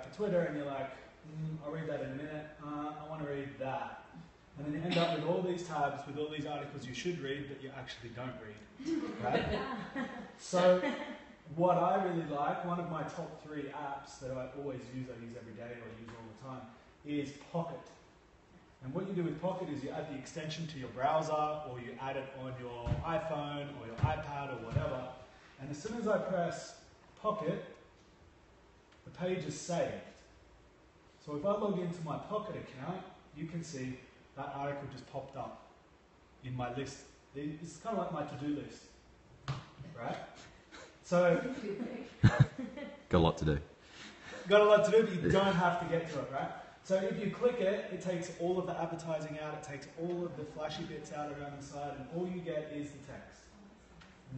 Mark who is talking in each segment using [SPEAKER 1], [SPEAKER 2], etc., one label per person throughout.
[SPEAKER 1] back to Twitter and you're like, I'll read that in a minute, I want to read that. And then you end up with all these tabs with all these articles you should read that you actually don't read, right? So what I really like, one of my top 3 apps that I always use, I use every day or I use all the time, is Pocket. And what you do with Pocket is you add the extension to your browser or you add it on your iPhone or your iPad or whatever. And as soon as I press Pocket, the page is saved. So if I log into my Pocket account, you can see that article just popped up in my list. It's kind of like my to-do list, right? So,
[SPEAKER 2] got a lot to do.
[SPEAKER 1] Got a lot to do, but you don't have to get to it, right? So if you click it, it takes all of the advertising out, it takes all of the flashy bits out around the side, and all you get is the text.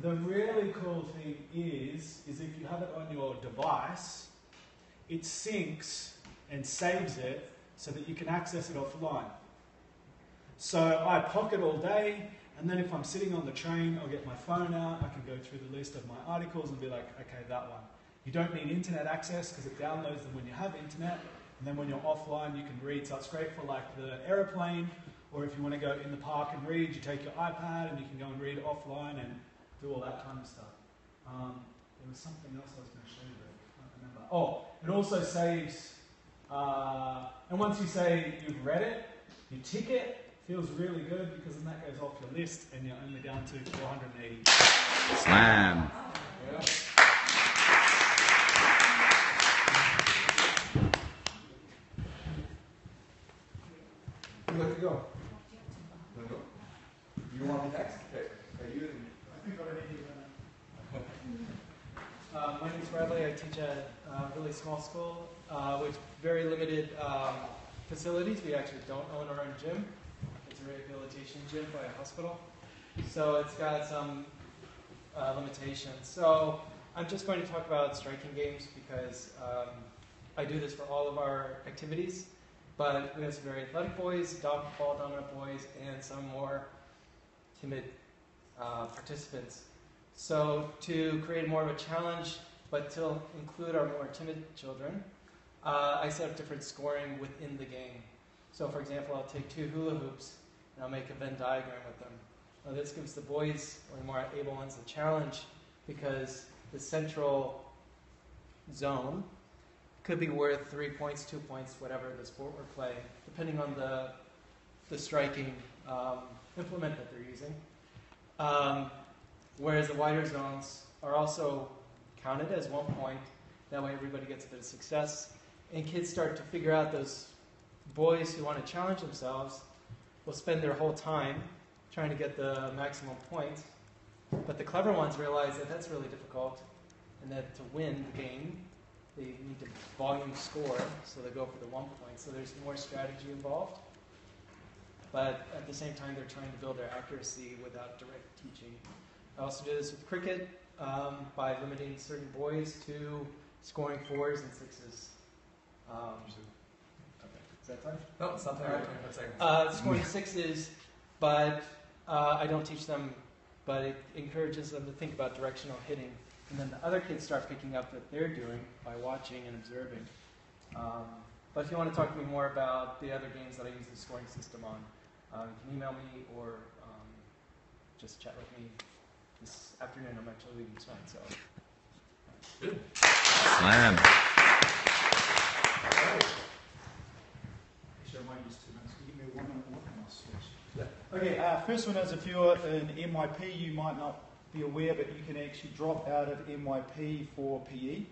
[SPEAKER 1] The really cool thing is if you have it on your device, it syncs and saves it so that you can access it offline. So I Pocket all day, and then if I'm sitting on the train, I'll get my phone out, I can go through the list of my articles and be like, okay, that one. You don't need internet access because it downloads them when you have internet, and then when you're offline you can read. So it's great for like the aeroplane, or if you want to go in the park and read, you take your iPad and you can go and read offline and do all that kind of stuff. There was something else I was going to show you, but I can't remember. Oh, it also saves, and once you say you've read it, you tick it. Feels really good because then that goes off your list and you're only down to 480.
[SPEAKER 2] Slam.
[SPEAKER 1] Yeah.
[SPEAKER 3] You have to go. You want me next? Okay. I think
[SPEAKER 4] my name is Bradley. I teach at a really small school with very limited facilities. We actually don't own our own gym. It's a rehabilitation gym by a hospital. So it's got some limitations. So I'm just going to talk about striking games because I do this for all of our activities. But we have some very athletic boys, ball dominant boys, and some more timid participants. So to create more of a challenge, but to include our more timid children, I set up different scoring within the game. So for example, I'll take 2 hula hoops and I'll make a Venn diagram with them. Now this gives the boys, or the more able ones, a challenge because the central zone could be worth 3 points, 2 points, whatever the sport we're playing, depending on the striking implement that they're using. Whereas the wider zones are also counted as 1 point. That way everybody gets a bit of success. And kids start to figure out those boys who want to challenge themselves will spend their whole time trying to get the maximum points. But the clever ones realize that that's really difficult and that to win the game, they need to volume score, so they go for the 1 point. So there's more strategy involved. But at the same time, they're trying to build their accuracy without direct teaching. I also do this with cricket by limiting certain boys to scoring 4s and 6s. Okay. Is that time?
[SPEAKER 3] No, it's not time. 25 seconds.
[SPEAKER 4] Scoring 6s, but I don't teach them, but it encourages them to think about directional hitting. And then the other kids start picking up what they're doing by watching and observing. But if you want to talk to me more about the other games that I use the scoring system on, you can email me or just chat with me this afternoon. I'm actually leaving tonight, so.
[SPEAKER 3] Good.
[SPEAKER 2] Slam.
[SPEAKER 5] Actually, I might use 2 minutes. Can you give me 1 minute and I'll switch? Yeah. Okay, first one is if you're in MYP, you might not be aware, but you can actually drop out of MYP for PE,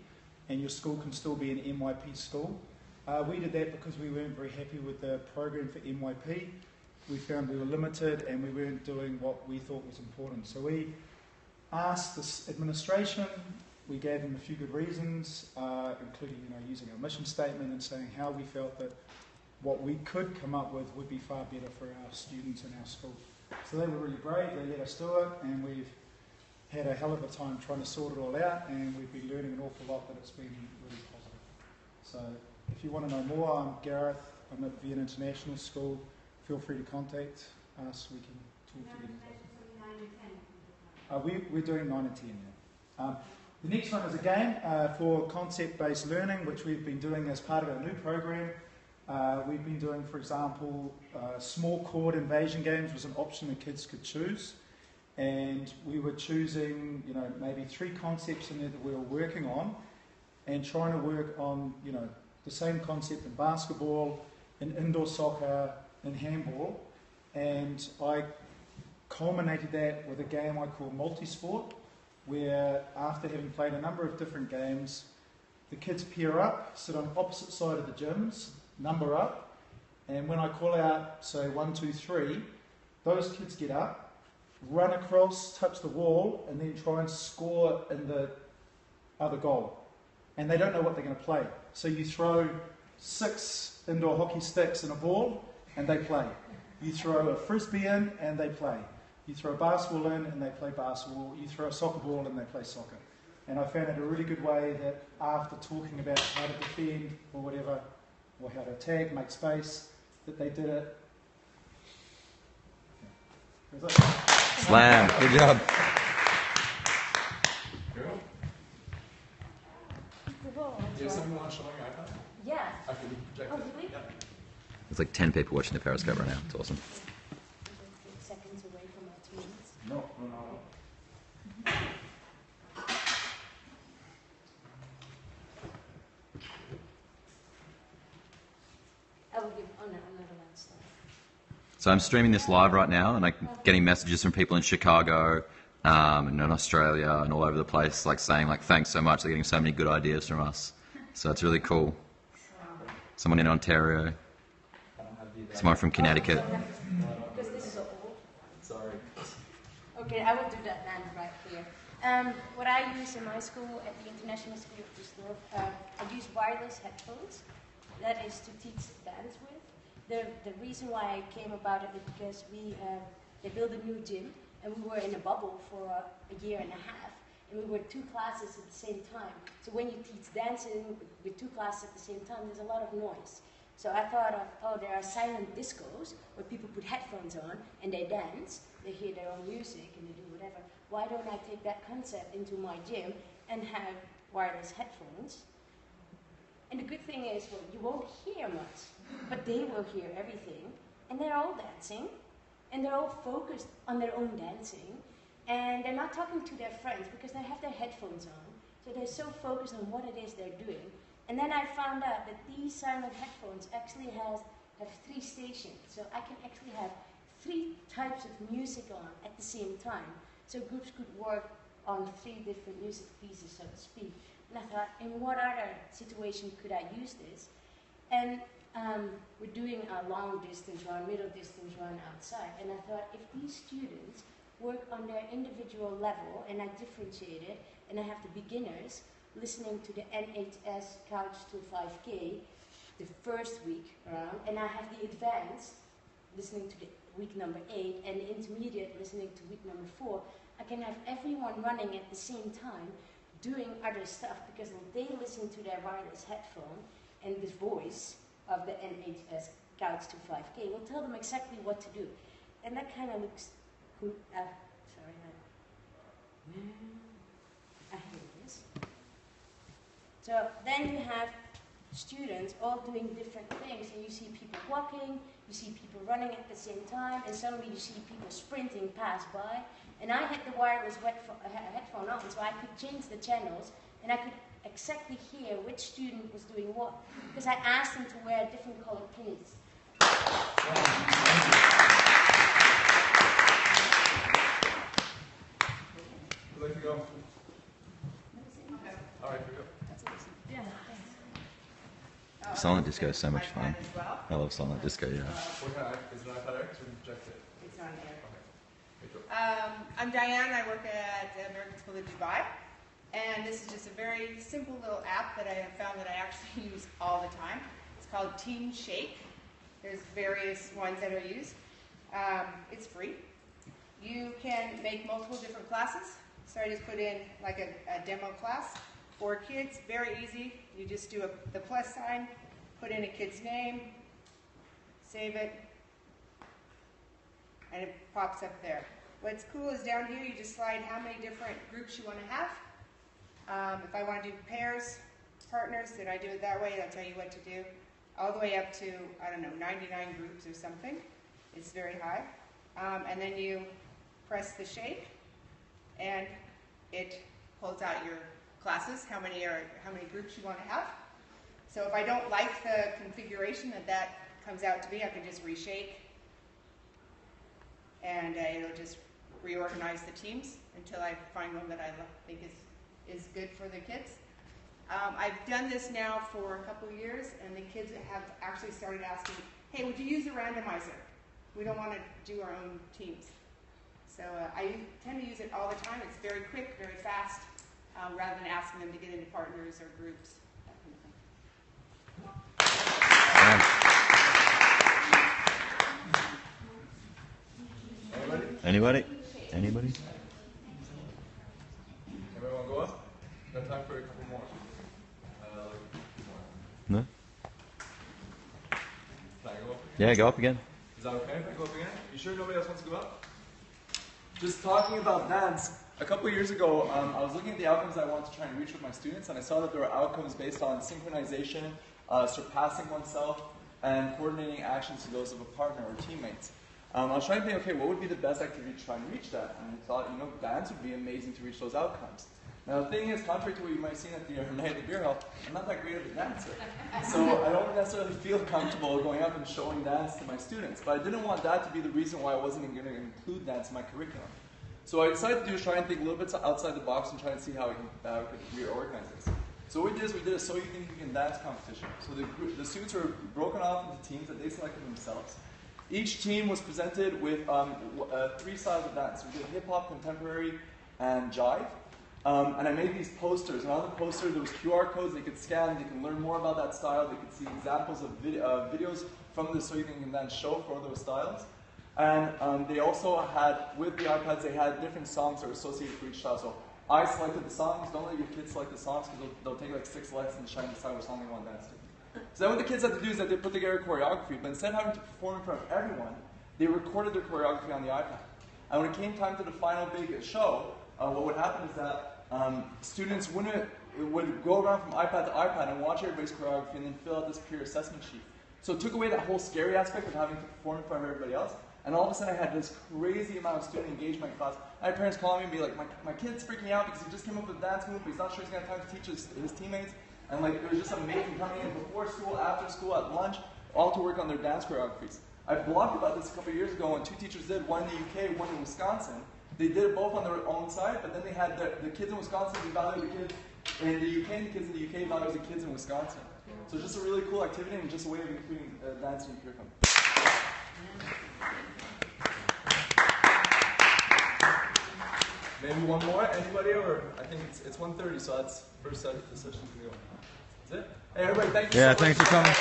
[SPEAKER 5] and your school can still be an MYP school. We did that because we weren't very happy with the program for MYP. We found we were limited and we weren't doing what we thought was important. So we asked the administration, we gave them a few good reasons, including using our mission statement and saying how we felt that what we could come up with would be far better for our students and our school. So they were really brave, they let us do it, and we've had a hell of a time trying to sort it all out, and we've been learning an awful lot, but it's been really positive. So if you want to know more, I'm Gareth, I'm at Vienna International School. Feel free to contact us, we can talk to you. We're doing 9 and 10. The next one is a game for concept-based learning, which we've been doing as part of our new program. We've been doing, for example, small chord invasion games was an option the kids could choose. And we were choosing, maybe 3 concepts in there that we were working on and trying to work on, the same concept in basketball, in indoor soccer, in handball. And I culminated that with a game I call multi-sport, where after having played a number of different games, the kids pair up, sit on opposite side of the gyms, number up, and when I call out, say 1, 2, 3, those kids get up, run across, touch the wall, and then try and score in the other goal. And they don't know what they're going to play. So you throw 6 indoor hockey sticks and a ball, and they play. You throw a frisbee in, and they play. You throw a basketball in, and they play basketball. You throw a soccer ball, and they play soccer. And I found it a really good way that after talking about how to defend or whatever, or how to attack, make space, that they did it.
[SPEAKER 2] Slam. Good job.
[SPEAKER 3] Girl, do you have someone showing your iPad?
[SPEAKER 6] Yeah.
[SPEAKER 3] I can project
[SPEAKER 6] Oh,
[SPEAKER 3] it.
[SPEAKER 6] really?
[SPEAKER 3] Yeah.
[SPEAKER 2] There's like 10 people watching the Periscope right now. It's awesome.
[SPEAKER 6] Seconds away from my 2 minutes.
[SPEAKER 5] No.
[SPEAKER 6] I will give. Oh no, I'm not allowed to start.
[SPEAKER 2] So I'm streaming this live right now, and I'm getting messages from people in Chicago and in Australia and all over the place, like saying, like, thanks so much. They're getting so many good ideas from us. So it's really cool. Someone in Ontario. Someone from Connecticut.
[SPEAKER 6] Because this is so old.
[SPEAKER 3] Sorry.
[SPEAKER 6] Okay, I will do that then right here. What I use in my school at the International School of Düsseldorf, I use wireless headphones. That is to teach dance with. The reason why I came about it is because they built a new gym, and we were in a bubble for a year and a half, and we were 2 classes at the same time. So when you teach dancing with 2 classes at the same time, there's a lot of noise. So I thought of, there are silent discos where people put headphones on and they dance, they hear their own music and they do whatever. Why don't I take that concept into my gym and have wireless headphones? And the good thing is, well, you won't hear much, but they will hear everything, and they're all dancing, and they're all focused on their own dancing, and they're not talking to their friends because they have their headphones on, so they're so focused on what it is they're doing. And then I found out that these silent headphones actually have 3 stations, so I can actually have 3 types of music on at the same time, so groups could work on 3 different music pieces, so to speak. And I thought, in what other situation could I use this? And we're doing a long distance run, middle distance run outside. And I thought, if these students work on their individual level, and I differentiate it, and I have the beginners listening to the NHS Couch to 5K the first week around, and I have the advanced listening to the week number 8, and the intermediate listening to week number 4, I can have everyone running at the same time, doing other stuff, because they listen to their wireless headphone, and this voice of the NHS Couch to 5K will tell them exactly what to do. And that kind of looks cool. Sorry, I hate this. So then you have students all doing different things, and you see people walking, you see people running at the same time, and suddenly you see people sprinting pass by. And I had the wireless headphone on, so I could change the channels, and I could exactly hear which student was doing what, because I asked them to wear different colored pins.
[SPEAKER 3] Would like to go? All right, we go.
[SPEAKER 6] Yeah, thanks.
[SPEAKER 2] Silent disco is so much fun. I love silent disco, yeah.
[SPEAKER 3] What kind of, is it an iPad Air? So we can project it.
[SPEAKER 7] It's on there.
[SPEAKER 3] Okay. Hey, go.
[SPEAKER 7] I'm Diane. I work at the American School of Dubai. And this is just a very simple little app that I have found that I actually use all the time. It's called Team Shake. There's various ones that are used. It's free. You can make multiple different classes. So I just put in like a demo class for kids. Very easy. You just do the plus sign, put in a kid's name, save it, and it pops up there. What's cool is down here you just slide how many different groups you want to have. If I want to do pairs, partners, then I do it that way. I'll tell you what to do. All the way up to, I don't know, 99 groups or something. It's very high. And then you press the shake, and it pulls out your classes, how many groups you want to have. So if I don't like the configuration that comes out to be, I can just reshake, and it'll just reorganize the teams until I find one that I think is good for the kids. I've done this now for a couple of years, and the kids have actually started asking, hey, would you use a randomizer? We don't want to do our own teams. So I tend to use it all the time. It's very quick, very fast, rather than asking them to get into partners or groups.
[SPEAKER 2] Anybody?
[SPEAKER 3] Everyone go up? Got time for a couple more.
[SPEAKER 2] No?
[SPEAKER 3] Can I go up?
[SPEAKER 2] Yeah, go up again.
[SPEAKER 3] Is that okay if I go up again? You sure nobody else wants to go up? Just talking about Nance, a couple of years ago, I was looking at the outcomes I wanted to try and reach with my students, and I saw that there were outcomes based on synchronization, surpassing oneself, and coordinating actions to those of a partner or teammates. I was trying to think, okay, what would be the best activity to try and reach that? And I thought, dance would be amazing to reach those outcomes. Now the thing is, contrary to what you might have seen at the night of the beer hall, I'm not that great of a dancer. So I don't necessarily feel comfortable going up and showing dance to my students. But I didn't want that to be the reason why I wasn't going to include dance in my curriculum. So what I decided to do is try and think a little bit outside the box and try and see how we could reorganize this. So what we did is we did a So You Think You Can Dance competition. So the students were broken off into teams that they selected themselves. Each team was presented with 3 styles of dance. We did hip-hop, contemporary, and jive. And I made these posters, and on the poster there was QR codes they could scan, they can learn more about that style, they could see examples of videos from the So You Think You Can Dance show for those styles. And they also had, with the iPads, they had different songs that were associated for each style. So I selected the songs. Don't let your kids select the songs because they'll take like 6 lessons trying to decide what song they want to dance to. So then what the kids had to do is that they put together a choreography, but instead of having to perform in front of everyone, they recorded their choreography on the iPad. And when it came time to the final big show, what would happen is that students would go around from iPad to iPad and watch everybody's choreography and then fill out this peer assessment sheet. So it took away that whole scary aspect of having to perform in front of everybody else. And all of a sudden I had this crazy amount of student engagement in class. I had parents calling me and be like, my kid's freaking out because he just came up with a dance move, but he's not sure he's going to have time to teach his teammates. And like, it was just amazing coming in before school, after school, at lunch, all to work on their dance choreographies. I blogged about this a couple of years ago when 2 teachers did, one in the UK, one in Wisconsin. They did it both on their own side, but then they had the kids in Wisconsin evaluate the kids in the UK, and the kids in the UK evaluate the kids in Wisconsin. So it's just a really cool activity and just a way of including dance in your curriculum. Maybe one more? Anybody? Or I think it's 1:30, so that's first session to go. That's it? Hey, everybody, thank you so much.
[SPEAKER 2] Yeah, thanks for coming.